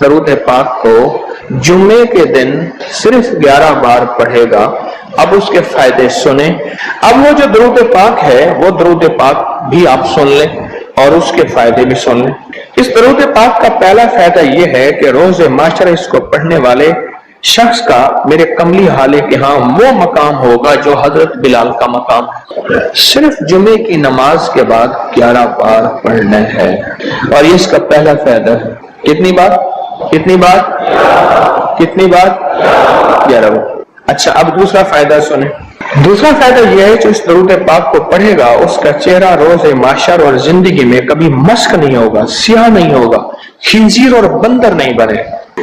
درود پاک کو جمعے کے دن صرف 11 بار پڑھے گا، اب اس کے فائدے سنیں۔ اب وہ جو درود پاک ہے وہ درود پاک بھی آپ سن لیں اور اس کے فائدے بھی سن لیں۔ اس درود پاک کا پہلا فائدہ یہ ہے کہ روز معاشرہ اس کو پڑھنے والے شخص کا میرے کملی حالے کے ہاں وہ مقام ہوگا جو حضرت بلال کا مقام ہے۔ صرف جمعے کی نماز کے بعد 11 بار پڑھنا ہے، اور یہ اس کا پہلا فائدہ ہے۔ کتنی بار؟ کتنی بار؟ کتنی بار؟ 11 بار۔ اچھا، اب دوسرا فائدہ سنیں۔ دوسرا فائدہ یہ ہے جو اس درود پاک کو پڑھے گا اس کا چہرہ روز معاشر اور زندگی میں کبھی مسک نہیں ہوگا، سیاہ نہیں ہوگا، خنزیر اور بندر نہیں بنے۔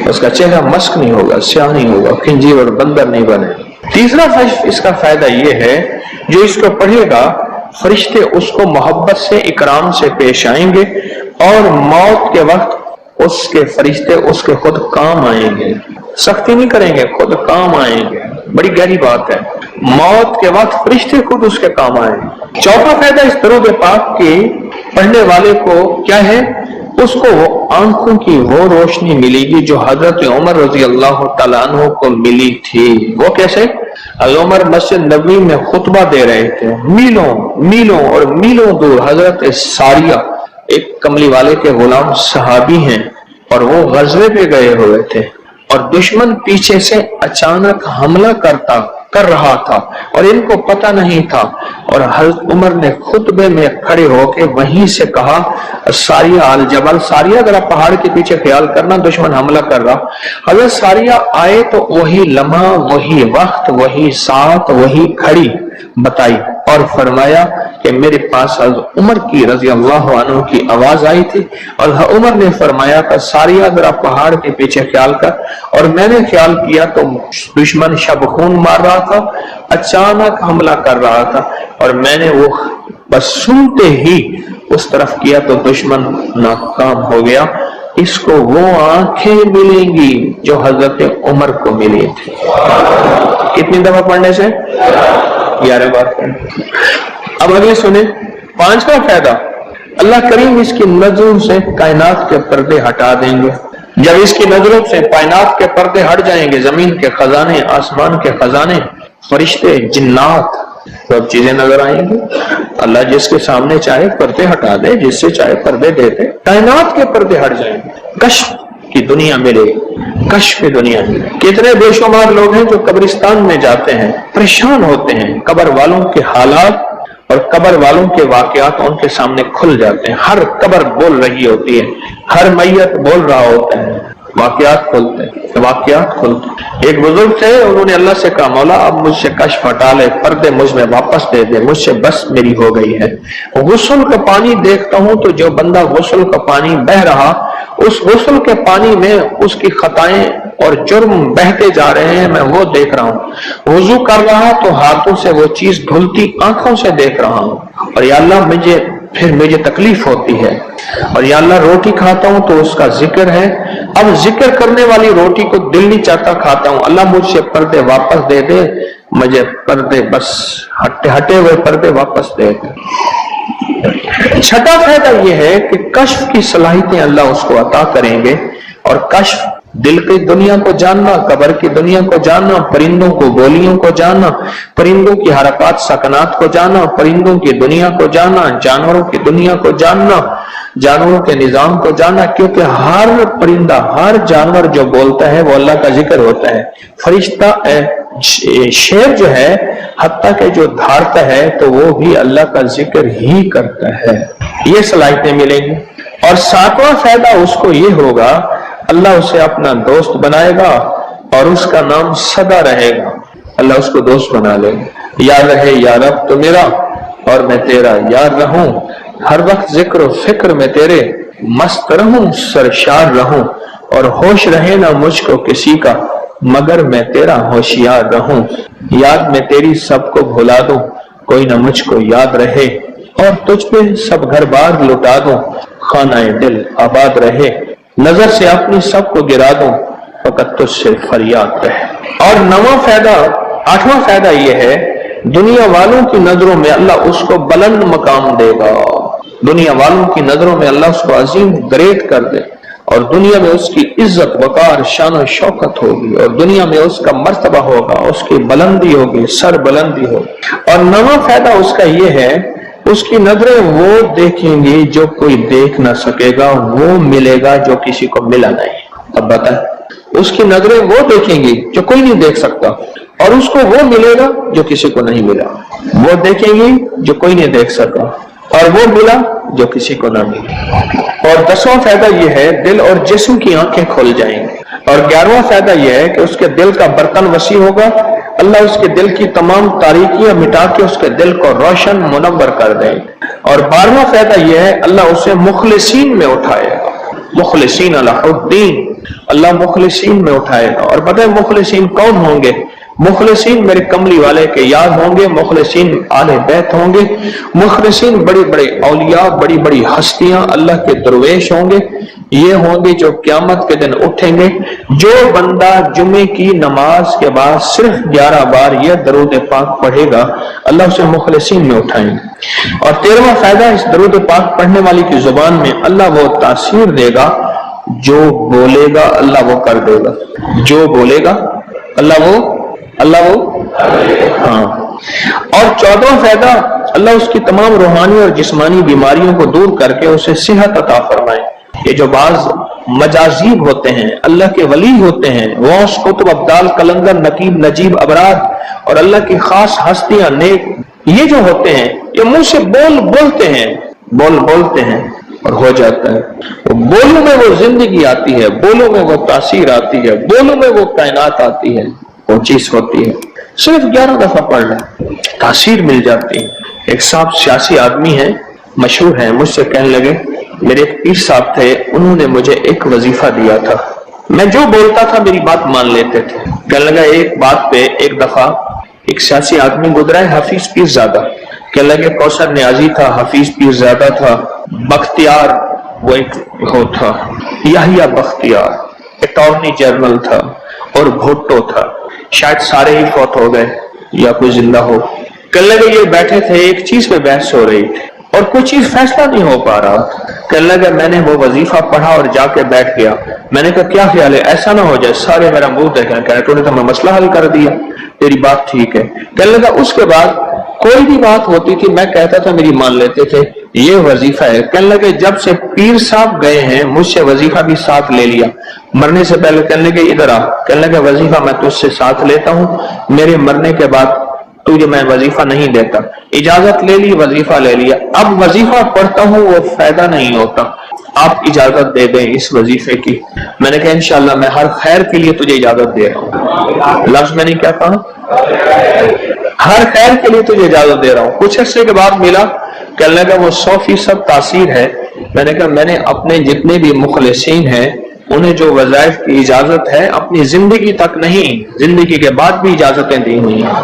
اس کا چہرہ مسک نہیں ہوگا، سیاہ نہیں ہوگا، خنزیر اور بندر نہیں بنے۔ تیسرا اس کا فائدہ یہ ہے جو اس کو پڑھے گا فرشتے اس کو محبت سے اکرام سے پیش آئیں گے، اور موت کے وقت اس کے فرشتے اس کے خود کام آئیں گے، سختی نہیں کریں گے، خود کام آئیں گے۔ بڑی گہری بات ہے، موت کے وقت فرشتے خود اس کے کام آئیں گے۔ چوتھا فائدہ اس درود پاک کے پڑھنے والے کو کیا ہے؟ اس کو آنکھوں کی وہ روشنی ملے گی جو حضرت عمر رضی اللہ تعالیٰ عنہ کو ملی تھی۔ وہ کیسے؟ حضرت عمر مسجد نبوی میں خطبہ دے رہے تھے، میلوں میلوں اور میلوں دور حضرت ساریہ ایک کملی والے کے غلام صحابی ہیں، اور وہ غزوے پہ گئے ہوئے تھے، اور دشمن پیچھے سے اچانک حملہ کر رہا تھا اور ان کو پتہ نہیں تھا، اور حضرت عمر نے خطبے میں کھڑے ہو کے وہیں سے کہا ساریہ الجبل، ساریہ ذرا پہاڑ کے پیچھے خیال کرنا، دشمن حملہ کر رہا۔ حضرت ساریہ آئے تو وہی لمحہ، وہی وقت، وہی ساتھ، وہی کھڑی بتائی اور فرمایا کہ میرے پاس حضرت عمر کی رضی اللہ عنہ کی آواز آئی تھی، اور عمر نے فرمایا کہ ساریہ ذرا پہاڑ کے پیچھے خیال کر، اور میں نے خیال کیا تو دشمن شب خون مار رہا تھا، اچانک حملہ کر رہا تھا، اور میں نے وہ بس سنتے ہی اس طرف کیا تو دشمن ناکام ہو گیا۔ اس کو وہ آنکھیں ملیں گی جو حضرت عمر کو ملی تھی۔ کتنی دفعہ پڑھنے سے؟ 11 بار پڑھنے۔ اب اگلے سنیں، 5واں فائدہ، اللہ کریم اس کی نظروں سے کائنات کے پردے ہٹا دیں گے۔ جب اس کی نظروں سے کائنات کے پردے ہٹ جائیں گے، زمین کے خزانے، آسمان کے خزانے، فرشتے، جنات، سب چیزیں نظر آئیں گی۔ اللہ جس کے سامنے چاہے پردے ہٹا دے، جس سے چاہے پردے دے دے، کائنات کے پردے ہٹ جائیں گے، کشف کی دنیا ملے، کشف دنیا ملے۔ کتنے بے شمار لوگ ہیں جو قبرستان میں جاتے ہیں، پریشان ہوتے ہیں، قبر والوں کے حالات اور قبر والوں کے واقعات ان کے سامنے کھل جاتے ہیں۔ ہر قبر بول رہی ہوتی ہے، ہر میت بول رہا ہوتا ہے، واقعات کھلتے ہیں، واقعات کھلتے ہیں۔ ایک بزرگ تھے، انہوں نے اللہ سے کہا مولا اب مجھ سے کشف ہٹا لے، پردے مجھ میں واپس دے دے، مجھ سے بس میری ہو گئی ہے۔ غسل کا پانی دیکھتا ہوں تو جو بندہ غسل کا پانی بہ رہا، اس غسل کے پانی میں اس کی خطائیں اور جرم بہتے جا رہے ہیں، میں وہ دیکھ رہا ہوں۔ وضو کر رہا تو ہاتھوں سے وہ چیز دھلتی آنکھوں سے دیکھ رہا ہوں، اور یا اللہ مجھے تکلیف ہوتی ہے، اور یا اللہ روٹی کھاتا ہوں تو اس کا ذکر ہے، اب ذکر کرنے والی روٹی کو دل نہیں چاہتا کھاتا ہوں، اللہ مجھ سے پردے واپس دے دے، مجھے پردے بس ہٹے ہوئے پردے واپس دے دے۔ چھٹا فائدہ یہ ہے کہ کشف کی صلاحیتیں اللہ اس کو عطا کریں گے، اور کشف دل کی دنیا کو جاننا، قبر کی دنیا کو جاننا، پرندوں کو بولیوں کو جاننا، پرندوں کی حرکات سکنات کو جاننا، پرندوں کی دنیا کو جاننا، جانوروں کی دنیا کو جاننا، جانوروں کے نظام کو جاننا، کیونکہ ہر پرندہ، ہر جانور جو بولتا ہے وہ اللہ کا ذکر ہوتا ہے۔ فرشتہ شیر جو ہے حتیٰ کہ جو دھارتا ہے تو وہ بھی اللہ کا ذکر ہی کرتا ہے۔ یہ صلاحیتیں ملیں گی۔ اور 7واں فائدہ اس کو یہ ہوگا، اللہ اسے اپنا دوست بنائے گا اور اس کا نام سدا رہے گا۔ اللہ اس کو دوست بنا لے گا، یاد رہے یا رب تو میرا اور میں تیرا یاد رہوں، ہر وقت ذکر و فکر میں تیرے مست رہوں، سرشار رہوں، اور ہوش رہے نہ مجھ کو کسی کا مگر میں تیرا ہوشیار رہوں، یاد میں تیری سب کو بھلا دوں، کوئی نہ مجھ کو یاد رہے، اور تجھ پہ سب گھر بار لٹا دوں، خانہ دل آباد رہے، نظر سے اپنی سب کو گرا دوں، فقط تجھ سے فریاد رہے۔ اور 8واں فائدہ یہ ہے، دنیا والوں کی نظروں میں اللہ اس کو بلند مقام دے گا، دنیا والوں کی نظروں میں اللہ اس کو عظیم گریٹ کر دے، اور دنیا میں اس کی عزت وقار شان و شوکت ہوگی، اور دنیا میں اس کا مرتبہ ہوگا، اس کی بلندی ہوگی، سر بلندی ہوگی۔ اور نواں فائدہ اس کا یہ ہے، اس کی نظریں وہ دیکھیں گی جو کوئی دیکھ نہ سکے گا، وہ ملے گا جو کسی کو ملا نہیں۔ اب بتائیں، اس کی نظریں وہ دیکھیں گی جو کوئی نہیں دیکھ سکتا، اور اس کو وہ ملے گا جو کسی کو نہیں ملا۔ وہ دیکھیں گی جو کوئی نہیں دیکھ سکا، اور وہ ملا جو کسی کو نہ ملا۔ اور 10واں فائدہ یہ ہے، دل اور جسم کی آنکھیں کھل جائیں گی۔ اور 11واں فائدہ یہ ہے کہ اس کے دل کا برتن وسیع ہوگا، اللہ اس کے دل کی تمام تاریکیاں مٹا کے اس کے دل کو روشن منور کر دے گا۔ اور 12واں فائدہ یہ ہے، اللہ اسے مخلصین میں اٹھائے گا، مخلصین اللہ الدین، اللہ مخلصین میں اٹھائے گا۔ اور پتہ ہے مخلصین کون ہوں گے؟ مخلصین میرے کملی والے کے یاد ہوں گے، مخلصین آل بیت ہوں گے، مخلصین بڑی بڑی اولیاء، بڑی بڑی ہستیاں اللہ کے درویش ہوں گے۔ یہ ہوں گے جو قیامت کے دن اٹھیں گے۔ جو بندہ جمعے کی نماز کے بعد صرف 11 بار یہ درود پاک پڑھے گا، اللہ اسے مخلصین میں اٹھائیں گے۔ اور 13واں فائدہ، اس درود پاک پڑھنے والی کی زبان میں اللہ وہ تاثیر دے گا، جو بولے گا اللہ وہ کر دے گا، جو بولے گا اللہ وہ ہاں۔ اور 14واں فائدہ، اللہ اس کی تمام روحانی اور جسمانی بیماریوں کو دور کر کے اسے صحت عطا فرمائے۔ یہ جو بعض مجازیب ہوتے ہیں، اللہ کے ولی ہوتے ہیں، غوث، قطب، ابدال، قلندر، نقیب، نجیب، ابرار، اور اللہ کی خاص ہستیاں، نیک، یہ جو ہوتے ہیں یہ منہ سے بولتے ہیں اور ہو جاتا ہے۔ بولوں میں وہ زندگی آتی ہے، بولوں میں وہ تاثیر آتی ہے، بولوں میں وہ کائنات آتی ہے، وہ چیز ہوتی ہے۔ صرف 11 دفعہ پڑھ لیں، تاثیر مل جاتی ہے۔ ایک صاحب سیاسی آدمی ہیں، مشہور ہیں، مجھ سے کہنے لگے، میرے ایک پیر صاحب تھے، انہوں نے مجھے ایک وظیفہ دیا تھا، میں جو بولتا تھا میری بات مان لیتے تھے۔ کہنے لگا ایک بات پہ ایک دفعہ ایک سیاسی آدمی گزرا ہے، حفیظ پیر زادہ، کہنے لگے کوثر نیازی تھا، حفیظ پیر زادہ تھا، بختیار وہ ایک وہ تھا، یحییٰ بختیار اٹارنی جنرل تھا، اور بھٹو تھا، شاید سارے ہی فوت ہو گئے یا کوئی زندہ ہو۔ کہنے لگے یہ بیٹھے تھے، ایک چیز پہ بحث ہو رہی تھی اور کوئی چیز فیصلہ نہیں ہو پا رہا۔ کہنے لگا میں نے وہ وظیفہ پڑھا اور جا کے بیٹھ گیا، میں نے کہا کیا خیال ہے، ایسا نہ ہو جائے سارے میرا منہ دیکھیں، کہنے تو نے تو میں مسئلہ حل کر دیا، تیری بات ٹھیک ہے۔ کہنے لگا اس کے بعد کوئی بھی بات ہوتی تھی میں کہتا تھا میری مان لیتے تھے، یہ وظیفہ ہے۔ کہنے لگے جب سے پیر صاحب گئے ہیں مجھ سے وظیفہ بھی ساتھ لے لیا، مرنے سے پہلے کہنے لگے ادھر آ، کہنے لگے وظیفہ میں تجھ سے ساتھ لیتا ہوں، میرے مرنے کے بعد تجھے میں وظیفہ نہیں دیتا، اجازت لے لی، وظیفہ لے لیا، اب وظیفہ پڑھتا ہوں وہ فائدہ نہیں ہوتا، آپ اجازت دے دیں اس وظیفے کی۔ میں نے کہا انشاءاللہ میں ہر خیر کے لیے تجھے اجازت دے رہا ہوں، لفظ میں نے کیا کہا، ہر خیر کے لیے تجھے اجازت دے رہا ہوں۔ کچھ عرصے کے بعد ملا، کہنے لگا وہ 100% تاثیر ہے۔ میں نے کہا میں نے اپنے جتنے بھی مخلصین ہیں انہیں جو وظائف کی اجازت ہے اپنی زندگی تک نہیں، زندگی کے بعد بھی اجازتیں دی ہوئی ہیں،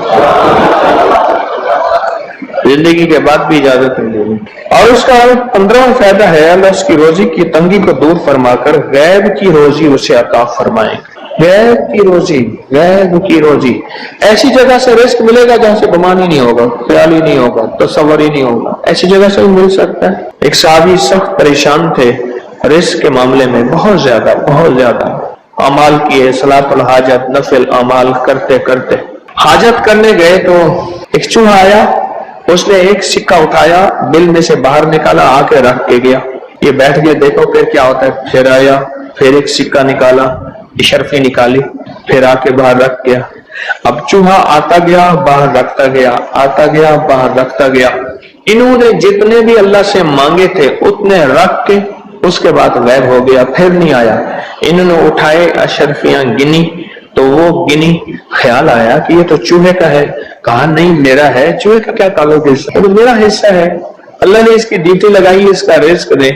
زندگی کے بعد بھی اجازتیں دی ہوئی۔ اور اس کا 15واں فائدہ ہے، اللہ اس کی روزی کی تنگی کو دور فرما کر غیب کی روزی اسے عطا فرمائے گا۔ غیب کی روزی، غیب کی روزی، ایسی جگہ سے رزق ملے گا جہاں سے گمان ہی نہیں ہوگا، خیال ہی نہیں ہوگا، تصور ہی نہیں ہوگا، ایسی جگہ سے مل سکتا ہے۔ ایک صحابی سخت پریشان تھے رزق کے معاملے میں، بہت زیادہ اعمال کیے، صلاۃ الحاجت، نفل اعمال کرتے کرتے حاجت کرنے گئے تو ایک چوہا آیا، اس نے ایک سکہ اٹھایا، بل میں سے باہر نکالا، آ کے رکھ کے گیا، یہ بیٹھ گئے دیکھو پھر کیا ہوتا ہے، پھر آیا، پھر ایک سکہ نکالا، اشرفی نکالی، پھر آ کے باہر رکھ گیا۔ اب چوہا آتا گیا باہر رکھتا گیا، آتا گیا باہر رکھتا گیا، انہوں نے جتنے بھی اللہ سے مانگے تھے اتنے رکھ کے اس کے بعد غائب ہو گیا، پھر نہیں آیا۔ انہوں نے اٹھائے اشرفیاں گنی تو وہ گنی، خیال آیا کہ یہ تو چوہے کا ہے، کہا نہیں میرا ہے، چوہے کا کیا تعلق ہے، تو میرا حصہ ہے، اللہ نے اس کی ڈیوٹی لگائی اس کا رزق دے،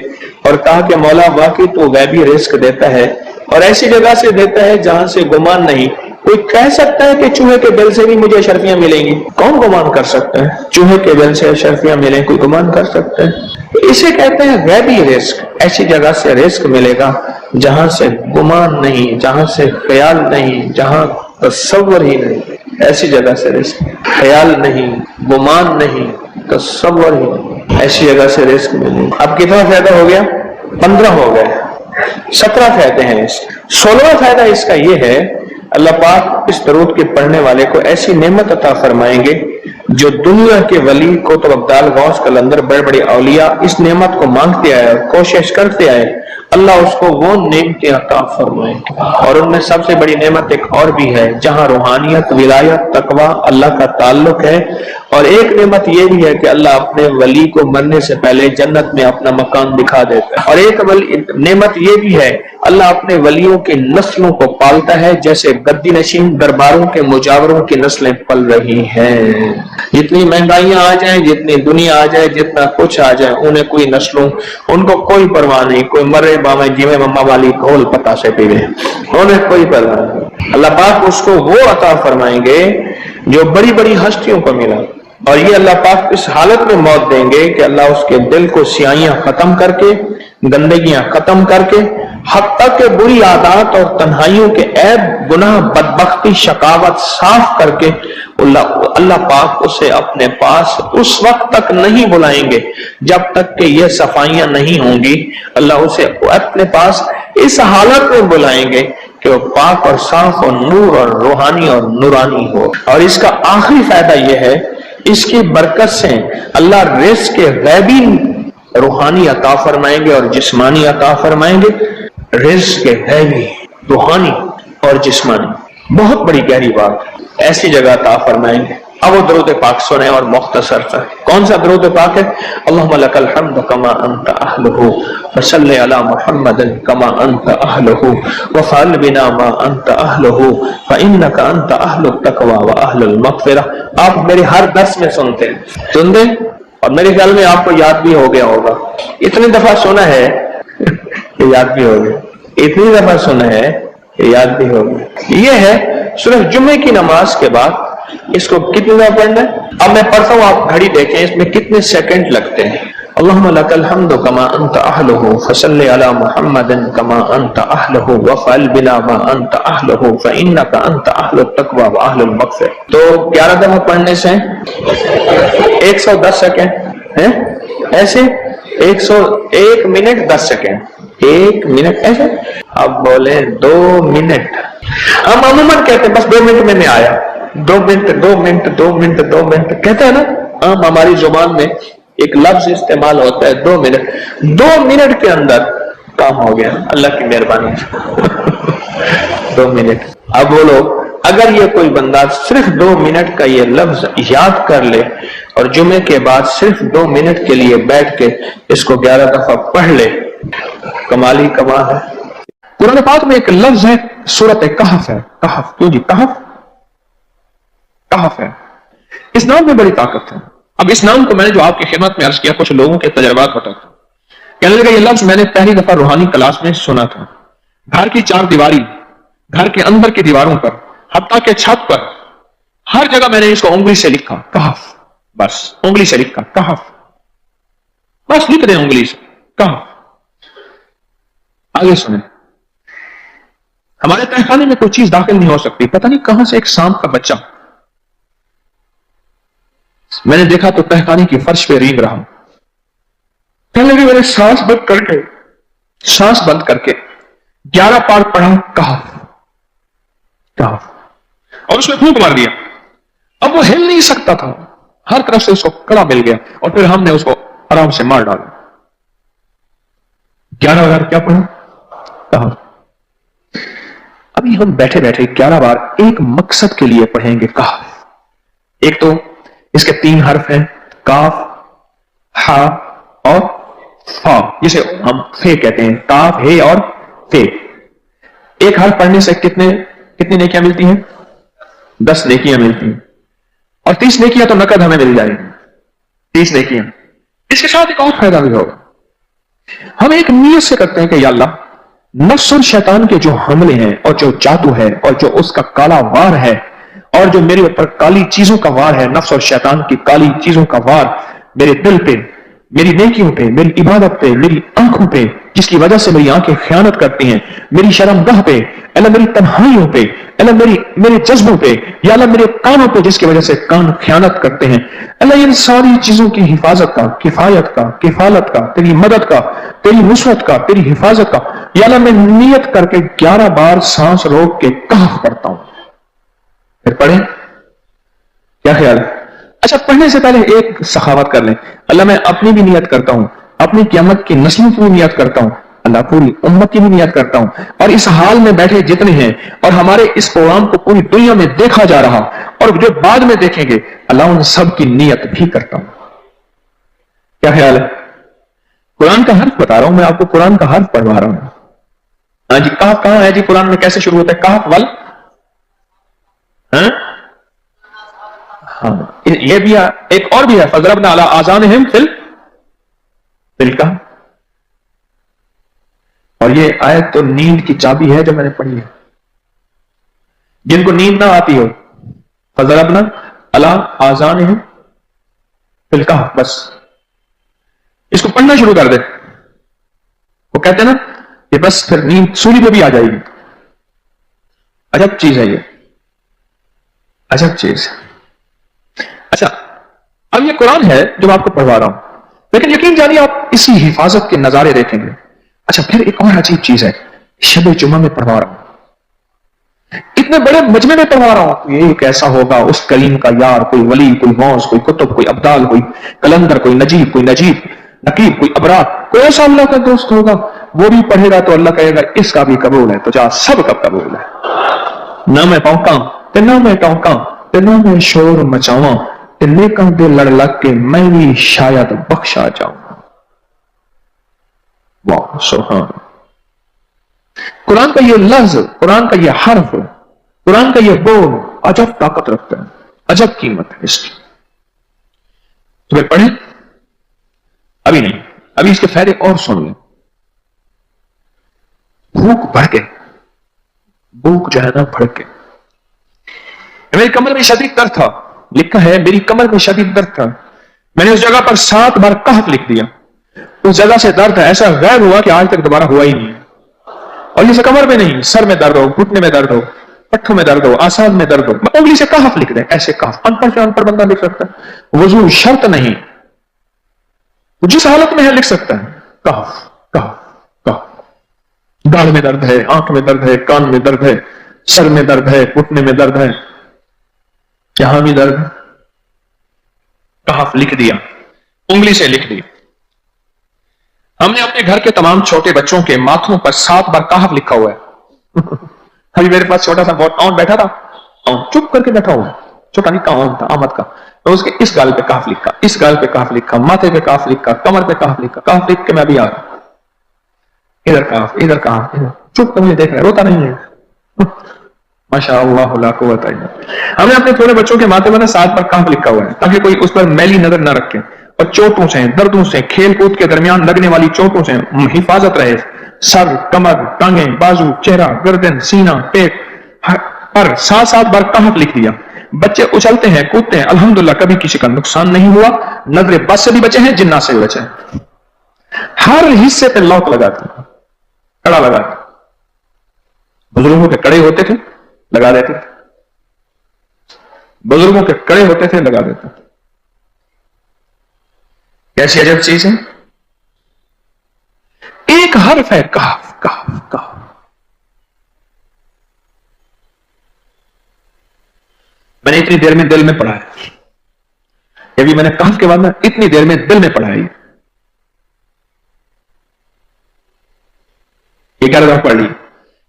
اور کہا کہ مولا واقعی تو غیبی رزق دیتا ہے اور ایسی جگہ سے دیتا ہے جہاں سے گمان نہیں۔ کوئی کہہ سکتا ہے کہ چوہے کے بل سے بھی مجھے اشرفیاں ملیں گی؟ کون گمان کر سکتا ہے چوہے کے بل سے اشرفیاں ملیں؟ کوئی گمان کر سکتا ہے؟ اسے کہتے ہیں غیبی رزق، ایسی جگہ سے رزق ملے گا جہاں سے گمان نہیں، جہاں سے خیال نہیں، جہاں تصور ہی نہیں، ایسی جگہ سے رزق، خیال نہیں، گمان نہیں، تصور ہی نہیں، ایسی جگہ سے رزق ملے گا۔ اب کتنا فائدہ ہو گیا؟ 15 ہو گئے۔ 17 فائدے ہیں اس 16واں فائدہ اس کا یہ ہے، اللہ پاک اس درود کے پڑھنے والے کو ایسی نعمت عطا فرمائیں گے جو دنیا کے ولی قطب ابدال غوث قلندر بڑے بڑے اولیاء اس نعمت کو مانگتے آئے، کوشش کرتے آئے، اللہ اس کو وہ نعمتیں عطا فرمائے گے۔ اور ان میں سب سے بڑی نعمت ایک اور بھی ہے، جہاں روحانیت، ولایت، تقوی، اللہ کا تعلق ہے، اور ایک نعمت یہ بھی ہے کہ اللہ اپنے ولی کو مرنے سے پہلے جنت میں اپنا مکان دکھا دیتا ہے، اور ایک نعمت یہ بھی ہے اللہ اپنے ولیوں کی نسلوں کو پالتا ہے، جیسے گدی نشین درباروں کے مجاوروں کی نسلیں پل رہی ہیں۔ جتنی مہنگائیاں آ جائیں، جتنی دنیا آ جائے، جتنا کچھ آ جائے، انہیں کوئی نسلوں، ان کو کوئی پرواہ نہیں، کوئی مرے باویں جیویں مما والی گھول پتا سے پیوے، انہیں کوئی پرواہ نہیں۔ اللہ پاک اس کو وہ عطا فرمائیں گے جو بڑی بڑی ہستیوں کو ملا، اور یہ اللہ پاک اس حالت میں موت دیں گے کہ اللہ اس کے دل کو سیاہیاں ختم کر کے، گندگیاں ختم کر کے، حتیٰ کہ بری عادات اور تنہائیوں کے عیب، گناہ، بدبختی، شقاوت صاف کر کے اللہ پاک اسے اپنے پاس اس وقت تک نہیں بلائیں گے جب تک کہ یہ صفائیاں نہیں ہوں گی۔ اللہ اسے اپنے پاس اس حالت میں بلائیں گے کہ وہ پاک اور صاف اور نور اور روحانی اور نورانی ہو۔ اور اس کا آخری فائدہ یہ ہے، اس کی برکت سے اللہ رزق کے غیبی روحانی عطا فرمائیں گے اور جسمانی عطا فرمائیں گے، رزق کے غیبی روحانی اور جسمانی، بہت بڑی گہری بات، ایسی جگہ عطا فرمائیں گے۔ اب وہ درود پاک سنیں اور مختصر سا کون سا درود پاک ہے؟ اللہم لک الحمد کما انت اہلہ فصلی علی محمد کما انت اہلہ وفعل بنا ما انت اہلہ فانک انت اہل التقوی واہل المغفرہ۔ آپ میرے ہر درس میں سنتے ہیں، سن دیں، اور میرے خیال میں آپ کو یاد بھی ہو گیا ہوگا، اتنی دفعہ سنا ہے کہ یاد بھی ہو گیا، اتنی دفعہ سنا ہے کہ یاد بھی ہو گیا۔ یہ ہے صرف جمعے کی نماز کے بعد اس کو کتنی دفعہ پڑھنا ہے؟ اب میں پڑھتا ہوں، آپ گھڑی دیکھیں اس میں کتنے سیکنڈ لگتے ہیں۔ اللہم لک الحمد کما انت اہلہ فصلی علی محمد کما انت اہلہ وفعل بنا ما انت اہلہ فانک انت اہل التقوی واہل المغفرہ۔ تو 11 دفعہ پڑھنے سے 110 سیکنڈ ہے، ایسے 101 منٹ 10 سیکنڈ، 1 منٹ ایسے، اب بولے 2 منٹ، ہم عموماً کہتے ہیں بس 2 منٹ میں آیا، 2 منٹ 2 منٹ 2 منٹ 2 منٹ کہتے ہیں نا، ہم ہماری زبان میں ایک لفظ استعمال ہوتا ہے 2 منٹ، 2 منٹ کے اندر کام ہو گیا، اللہ کی مہربانی 2 منٹ۔ اب بولو، اگر یہ کوئی بندہ صرف 2 منٹ کا یہ لفظ یاد کر لے اور جمعے کے بعد صرف 2 منٹ کے لیے بیٹھ کے اس کو 11 دفعہ پڑھ لے، کمال ہی کمال ہے۔ قرآن پاک میں ایک لفظ ہے، سورۃ کہف ہے، کہف، کیوں جی کہف، کہف ہے، اس نام میں بڑی طاقت ہے۔ اب اس نام کو میں نے جو آپ کی خدمت میں عرض کیا، کچھ لوگوں کے تجربات بتاتا ہوں۔ کہنے لگا یہ لفظ میں نے پہلی دفعہ روحانی کلاس میں سنا تھا، گھر کی 4 دیواری، گھر کے اندر کی دیواروں پر، حتیٰ کہ چھت پر، ہر جگہ میں نے اس کو انگلی سے لکھا، کہف، بس انگلی سے لکھا کہف، بس لکھ دیں انگلی سے کہف۔ آگے سنیں، ہمارے تہخانے میں کوئی چیز داخل نہیں ہو سکتی، پتہ نہیں کہاں سے ایک سانپ کا بچہ میں نے دیکھا تو تہخانے کی فرش پہ رینگ رہا۔ پہلے بھی میں نے سانس بند کر کے 11 بار پڑھا کہف کہف، اور اس میں پھونک مار دیا، اب وہ ہل نہیں سکتا تھا، ہر طرف سے اس کو کڑا مل گیا، اور پھر ہم نے اس کو آرام سے مار ڈالا۔ 11 بار کیا پڑھا؟ کہف۔ ابھی ہم بیٹھے بیٹھے 11 بار ایک مقصد کے لیے پڑھیں گے کہف۔ ایک تو اس کے 3 حرف ہیں، کاف، ہا اور فا، جسے ہم فے کہتے ہیں، کاف، ہے اور فے۔ ایک حرف پڑھنے سے کتنی نیکیاں ملتی ہیں؟ 10 نیکیاں ملتی ہیں، اور 30 نیکیاں تو نقد ہمیں مل جائیں گی، 30 نیکیاں۔ اس کے ساتھ ایک اور فائدہ بھی ہوگا، ہم ایک نیت سے کرتے ہیں کہ یا اللہ، نفس اور شیطان کے جو حملے ہیں اور جو جادو ہے اور جو اس کا کالا وار ہے اور جو میرے اوپر کالی چیزوں کا وار ہے، نفس اور شیطان کی کالی چیزوں کا وار میرے دل پہ، میری نیکیوں پہ، میری عبادت پہ، میری آنکھوں پہ جس کی وجہ سے میری آنکھیں خیانت کرتی ہیں، میری شرمگاہ پہ، اللہ میری تنہائیوں پہ، اللہ میرے جذبوں پہ، یا اللہ میرے کانوں پہ جس کی وجہ سے کان خیانت کرتے ہیں، اللہ ان ساری چیزوں کی حفاظت کا، کفایت کا، کفالت کا، تیری مدد کا، تیری نصرت کا، تیری حفاظت کا، یا اللہ میں نیت کر کے 11 بار سانس روک کے کہف پڑھتا ہوں. پھر پڑھیں. کیا خیال ہے؟ اچھا پڑھنے سے پہلے ایک سخاوت کر لیں. اللہ میں اپنی بھی نیت کرتا ہوں، اپنی قیامت کی نسلوں کی بھی نیت کرتا ہوں، اللہ پوری امت کی بھی نیت کرتا ہوں، اور اس حال میں بیٹھے جتنے ہیں اور ہمارے اس پروگرام کو پوری دنیا میں دیکھا جا رہا اور جو بعد میں دیکھیں گے، اللہ ان سب کی نیت بھی کرتا ہوں. کیا خیال ہے؟ قرآن کا حرف بتا رہا ہوں میں آپ کو، قرآن کا حرف پڑھوا رہا ہوں. ہاں جی کہف کہاں ہے جی؟ قرآن میں کیسے شروع ہوتا ہے؟ کہف ول، ہاں یہ بھی ہے. ایک اور بھی ہے فضربنا علی آذانہم فی الکہف. اور یہ آیت تو نیند کی چابی ہے جو میں نے پڑھی ہے. جن کو نیند نہ آتی ہو، فضربنا علی آذانہم فی الکہف، بس اس کو پڑھنا شروع کر دے. وہ کہتے ہیں نا کہ بس پھر نیند سولی پہ بھی آ جائے گی. عجب چیز ہے یہ، عجب چیز. اچھا اب یہ قرآن ہے جو میں آپ کو پڑھوا رہا ہوں، لیکن یقین جانیے آپ اسی حفاظت کے نظارے دیکھیں گے. اچھا پھر ایک اور عجیب چیز ہے، شب جمعہ میں پڑھوا رہا ہوں، اتنے بڑے مجمع میں پڑھوا رہا ہوں. یہ کیسا ہوگا اس کریم کا یار، کوئی ولی، کوئی غوث، کوئی کتب، کوئی ابدال، کوئی کلندر، کوئی نجیب، کوئی نجیب نقیب، کوئی ابرار، کوئی ایسا اللہ کا دوست ہوگا، وہ بھی پڑھے گا تو اللہ کہے گا اس کا بھی قبول ہے. تو جا سب کا قبول ہے. نہ میں پونکاں تے نہ میں ٹونکاں تے نہ میں شور مچاواں تے نیکاں دے لڑ لگ کے میں بھی شاید بخشا جاؤں. واہ سبحان. قرآن کا یہ لفظ، قرآن کا یہ حرف، قرآن کا یہ بول عجب طاقت رکھتا ہے، عجب قیمت ہے اس کی. تمہیں پڑھیں؟ ابھی نہیں، ابھی اس کے فائدے اور سن لیں. بھوک بڑھ کے، بھوک جو ہے نا بڑھ کے، میری کمر میں شدید درد تھا، لکھا ہے میری کمر میں شدید درد تھا. میں نے اس جگہ پر 7 بار کہف لکھ دیا. اس جگہ سے درد ایسا غائب ہوا کہ آج تک دوبارہ ہوا ہی نہیں. اور یہ کمر میں نہیں، سر میں درد ہو، گھٹنے میں درد ہو، پٹھوں میں درد ہو، آسان میں درد ہو، انگلی سے کہف لکھ دیں. ایسے کہف ان پڑھ بندہ لکھ سکتا ہے. وضو شرط نہیں، جس حالت میں ہے لکھ سکتا ہے. کہف کہف کہف. داڑھ میں درد ہے، آنکھ میں درد ہے، کان میں درد ہے، سر میں درد ہے، گھٹنے میں درد ہے، یہاں بھی درد. کہف لکھ دیا، انگلی سے لکھ دیا. ہم نے اپنے گھر کے تمام چھوٹے بچوں کے ماتھوں پر 7 بار کہف لکھا ہوا ہے. ابھی میرے پاس چھوٹا سا بہت آن بیٹھا تھا، چپ کر کے بیٹھا ہوا، چھوٹا نہیں کہاں تھا، آمد کا. تو اس کے اس گال پہ کہف لکھا، اس گال پہ کہف لکھا، ماتھے پہ کہف لکھا، کمر پہ کہف لکھا. کہف لکھ کے میں بھی آ رہا، ادھر کہف ادھر کہف، چپ کر مجھے دیکھ رہا ہے، روتا نہیں ہے. ماشاء اللہ لا قوت الا باللہ. ہم نے اپنے تھوڑے بچوں کے ماتھے پر 7 بار کہف لکھا ہوا ہے تاکہ کوئی اس پر میلی نظر نہ رکھے، اور چوٹوں سے، دردوں سے، کھیل کود کے درمیان لگنے والی چوٹوں سے حفاظت رہے. سر، کمر، ٹانگیں، بازو، چہرہ، گردن، سینہ، پیٹ پر 7 بار کہف لکھ دیا. بچے اچھلتے ہیں، کودتے ہیں، الحمدللہ کبھی کسی کا نقصان نہیں ہوا. نظر بد سے بھی بچے ہیں، جنات سے بھی بچے ہیں. ہر حصے پہ لاک لگاتے ہیں، کڑا لگاتے. بزرگوں کے کڑے ہوتے تھے، لگا دیتے تھے. بزرگوں کے کڑے ہوتے تھے، لگا دیتے تھے. کیسی عجب چیز ہے. ایک حرف ہے کہف کہف کہف. میں نے اتنی دیر میں دل میں پڑھا ہے، ابھی میں نے کہف کے بعد میں اتنی دیر میں دل میں پڑھا ہے. یہ کیا پڑھ لی.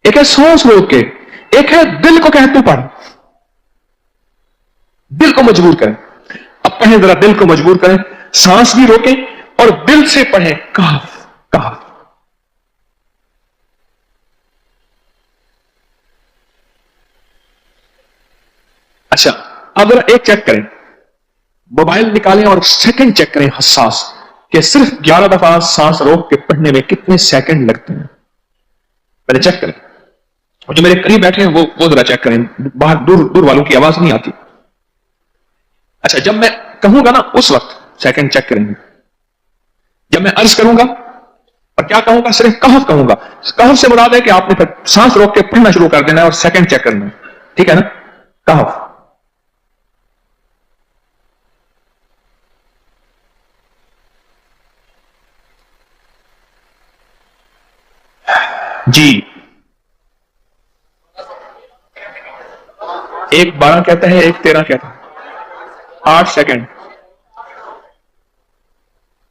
ایک ہے سانس روک کے، ایک ہے دل کو کہ تو پڑھ، دل کو مجبور کریں. اب پڑھیں ذرا، دل کو مجبور کریں، سانس بھی روکیں اور دل سے پڑھیں کہف کہف. اچھا اب ذرا ایک چیک کریں، موبائل نکالیں اور سیکنڈ چیک کریں حساس، کہ صرف 11 دفعہ سانس روک کے پڑھنے میں کتنے سیکنڈ لگتے ہیں. پہلے چیک کریں. اور جو میرے قریب بیٹھے ہیں وہ ذرا چیک کریں، باہر دور والوں کی آواز نہیں آتی. اچھا جب میں کہوں گا نا اس وقت سیکنڈ چیک کریں گے. جب میں عرض کروں گا اور کیا کہوں گا؟ صرف کہف کہوں گا. کہف سے مراد ہے کہ آپ نے پھر سانس روک کے پڑھنا شروع کر دینا ہے اور سیکنڈ چیک کرنا ہے. ٹھیک ہے نا؟ کہف. جی. ایک 12 کہتا ہے، ایک 13 کہتا ہے. 8 سیکنڈ،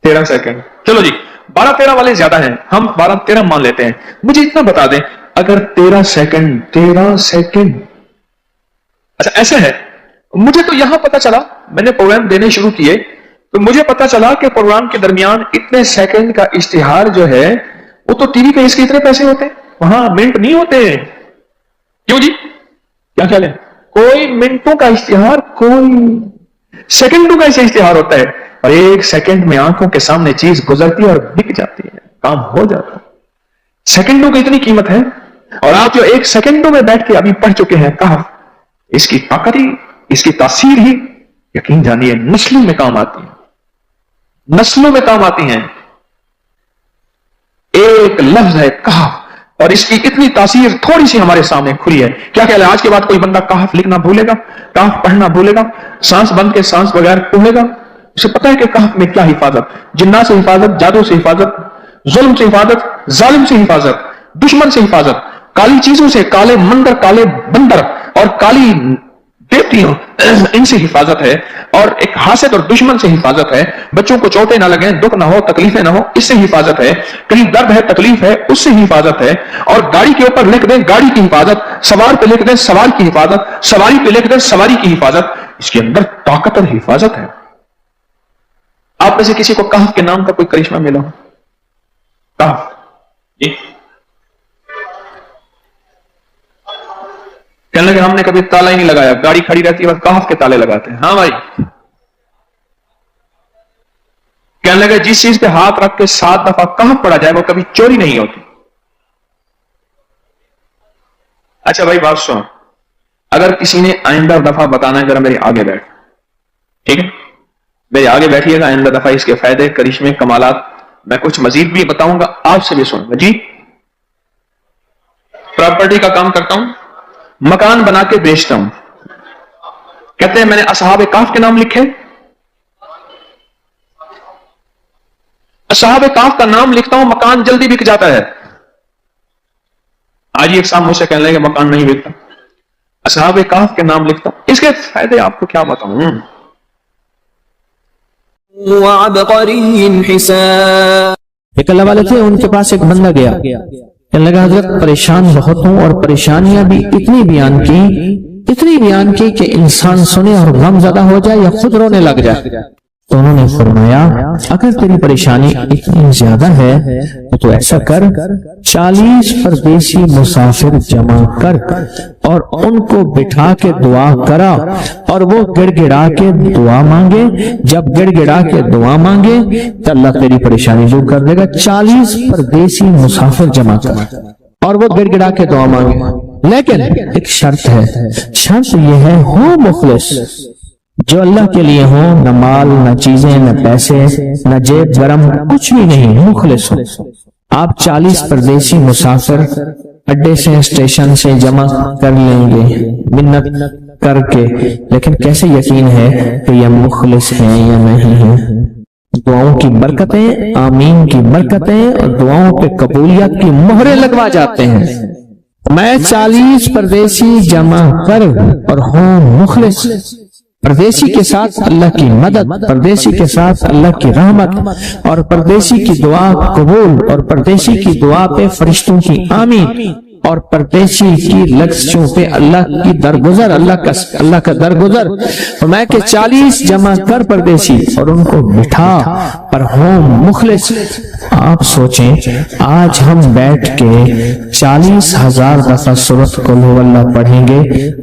13 سیکنڈ. چلو جی، 12-13 والے زیادہ ہیں، ہم 12-13 مان لیتے ہیں. مجھے اتنا بتا دیں، اگر 13 سیکنڈ، اچھا ایسے ہے. مجھے تو یہاں پتا چلا، میں نے پروگرام دینے شروع کیے تو مجھے پتا چلا کہ پروگرام کے درمیان اتنے سیکنڈ کا اشتہار جو ہے وہ تو ٹی وی پہ اس کے اتنے پیسے ہوتے ہیں، وہاں منٹ نہیں ہوتے. کیوں جی؟ کیا خیال ہے؟ کوئی منٹوں کا اشتہار، کوئی سیکنڈوں کا ایسے اشتہار ہوتا ہے، اور ایک سیکنڈ میں آنکھوں کے سامنے چیز گزرتی ہے اور بک جاتی ہے، کام ہو جاتا ہے. سیکنڈوں کی اتنی قیمت ہے. اور آپ جو ایک سیکنڈوں میں بیٹھ کے ابھی پڑھ چکے ہیں کہف، اس کی طاقت ہی، اس کی تاثیر ہی یقین جانیے نسلوں میں کام آتی ہے، نسلوں میں کام آتی ہیں. ایک لفظ ہے کہف، اور اس کی اتنی تاثیر تھوڑی سی ہمارے سامنے کھلی ہے. کیا خیال ہے آج کے بعد کوئی بندہ کہف لکھنا بھولے گا، کہف پڑھنا بھولے گا، سانس بند کے سانس بغیر پڑھے گا؟ اسے پتا ہے کہ کہف میں کیا حفاظت، جنات سے حفاظت، جادو سے حفاظت، ظلم سے حفاظت، ظالم سے حفاظت، دشمن سے حفاظت، کالی چیزوں سے، کالے مندر، کالے بندر اور کالی دیوتیوں، ان سے حفاظت ہے. اور ایک حاسد اور دشمن سے حفاظت ہے. بچوں کو چوٹیں نہ لگیں، دکھ نہ ہو، تکلیفیں نہ ہو، اس سے حفاظت ہے. کہیں درد ہے، تکلیف ہے، اس سے حفاظت ہے. اور گاڑی کے اوپر لکھ دیں گاڑی کی حفاظت، سوار پہ لکھ دیں سوار کی حفاظت، سواری پہ لکھ دیں سواری کی حفاظت. اس کے اندر طاقت اور حفاظت ہے. آپ میں سے کسی کو کہف کے نام کا کوئی کرشمہ ملا ہو؟ کہف جی کہنے لگے ہم نے کبھی تالا ہی نہیں لگایا، گاڑی کھڑی رہتی ہے بس کہف کے تالے لگاتے ہیں. ہاں بھائی. کہنے لگے جس چیز پہ ہاتھ رکھ کے 7 دفعہ کہف پڑا جائے وہ کبھی چوری نہیں ہوتی. اچھا بھائی بات سن، اگر کسی نے آئندہ دفعہ بتانا ہے ذرا میرے آگے بیٹھ، ٹھیک ہے؟ میرے آگے بیٹھیے گا، آئندہ دفعہ اس کے فائدے، کرشمے، کمالات میں کچھ مزید بھی بتاؤں گا، آپ سے بھی سن. جی پراپرٹی کا کام کرتا ہوں، مکان بنا کے بیچتا ہوں. کہتے ہیں میں نے اصحاب کہف کے نام لکھے، اصحاب کہف کا نام لکھتا ہوں، مکان جلدی بک جاتا ہے. آج ایک صاحب مجھ سے کہنے لگے مکان نہیں بکتا، اصحاب کہف کے نام لکھتا ہوں. اس کے فائدے آپ کو کیا بتاؤں. ایک اللہ والے تھے، ان کے پاس ایک بندہ گیا، کہنے لگا حضرت پریشان بہت ہوں، اور پریشانیاں بھی اتنی بیان کی کہ انسان سنے اور غم زدہ ہو جائے یا خود رونے لگ جائے. تو انہوں نے فرمایا اگر تیری پریشانی اتنی زیادہ ہے تو ایسا کر، 40 پردیسی مسافر جمع کر اور ان کو بٹھا کے دعا کرا، اور وہ گڑ گڑا کے دعا مانگے. جب گڑ گڑا کے دعا مانگے تو اللہ تیری پریشانی دور کر دے گا. 40 پردیسی مسافر جمع کر اور وہ گڑ گڑا کے دعا مانگے. لیکن ایک شرط ہے، شرط یہ ہے ہو مخلص، جو اللہ کے لیے ہو، نہ مال، نہ چیزیں، نہ پیسے، نہ جیب گرم، کچھ بھی نہیں، مخلص ہو. آپ 40 پردیسی مسافر اڈے سے، اسٹیشن سے جمع کر لیں گے منت کر کے، لیکن کیسے یقین ہے کہ یہ مخلص ہیں یا نہیں ہیں؟ دعاؤں کی برکتیں، آمین کی برکتیں اور دعاؤں پہ قبولیت کی مہریں لگوا جاتے ہیں. میں 40 پردیسی جمع کر اور ہوں مخلص، پردیسی کے ساتھ اللہ کی مدد، پردیسی کے ساتھ اللہ کی رحمت، اور پردیسی کی دعا قبول، اور پردیسی کی دعا پہ فرشتوں کی آمین، اور پردیسی کی لفظوں پہ اللہ کی درگزر، اللہ کا درگزر. فرمایا کہ 40 جمع کر پردیسی اور ان کو بٹھا پر ہوں مخلص. آپ سوچیں آج ہم بیٹھ کے 40,000 دفعہ سورۃ قل ہو اللہ پڑھیں گے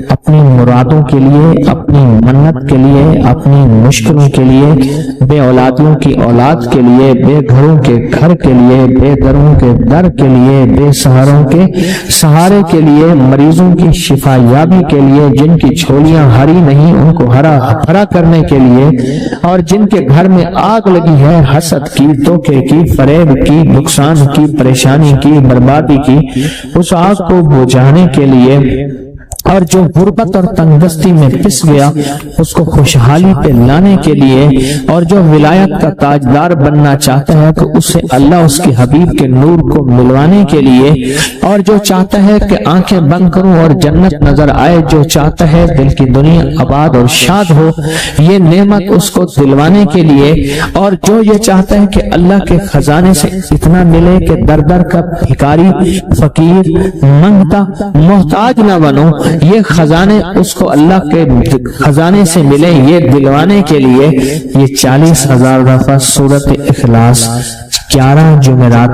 اپنی مرادوں کے لیے، اپنی منت کے لیے، اپنی مشکلوں کے لیے، بے اولادیوں کی اولاد کے لیے، بے گھروں کے گھر کے لیے، بے دروں کے در کے لیے، بے سہاروں کے سہارے کے لیے، مریضوں کی شفا یابی کے لیے، جن کی جھولیاں ہری نہیں ان کو ہرا بھرا کرنے کے لیے، اور جن کے گھر میں آگ لگی ہے حسد کی، دھوکے کی، فریب کی، نقصان کی، پریشانی کی، بربادی کی، اس آگ کو بجھانے کے لیے، اور جو غربت اور تنگ دستی میں پس گیا اس کو خوشحالی پہ لانے کے لیے، اور جو ولایت کا تاجدار بننا چاہتا ہے تو اسے اللہ اس کے حبیب کے نور کو ملوانے کے لیے، اور جو چاہتا ہے کہ آنکھیں بند کروں اور جنت نظر آئے، جو چاہتا ہے دل کی دنیا آباد اور شاد ہو، یہ نعمت اس کو دلوانے کے لیے، اور جو یہ چاہتا ہے کہ اللہ کے خزانے سے اتنا ملے کہ در در کا بھکاری، فقیر، منگتا، محتاج نہ بنو، یہ خزانے اس کو اللہ کے خزانے سے ملے، یہ دلوانے کے لیے یہ 40,000 دفعہ سورۃ اخلاص 11 جمعرات